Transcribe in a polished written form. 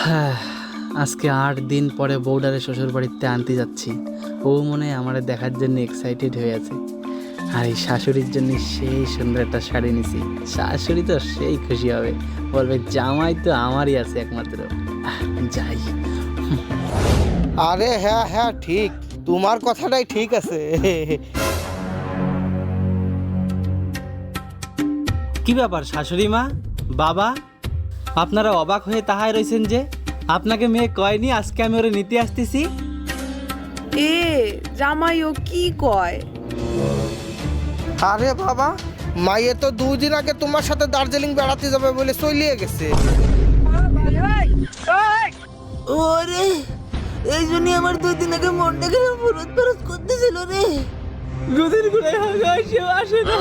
হ্যাঁ, আজকে 8 দিন পরে বউডারে শ্বশুর বাড়িতে আনতে যাচ্ছি। ও মনে হয় আমার দেখার জন্য এক্সাইটেড হয়ে আছে। আর এই শাশুড়ির জন্য সেই সুন্দর একটা শাড়ি নিছি। শাশুড়ি তো সেই খুশি হবে, বলবে জামাই তো আমারই আছে একমাত্র। যাই। আরে হ্যাঁ হ্যাঁ ঠিক, তোমার কথাটাই ঠিক আছে। কি ব্যাপার শাশুড়ি মা, বাবা, আপনারা অবাক হয়ে তাহাই রয়েছেন যে? আপনাকে মেয়ে কয়নি আজকে আমি ওরে নিতে আসতেছি? এ জামাই ও কি কয়? আরে বাবা, মাইয়ে তো 2 দিন আগে তোমার সাথে দার্জিলিং বেড়াতে যাবে বলে চলিয়ে গেছে। ওরে, এই জন্য আমার 2 দিন আগে মনটা কেন ফুরত ফুরত করতেছিল রে। দুদিন ঘুরে আসে না।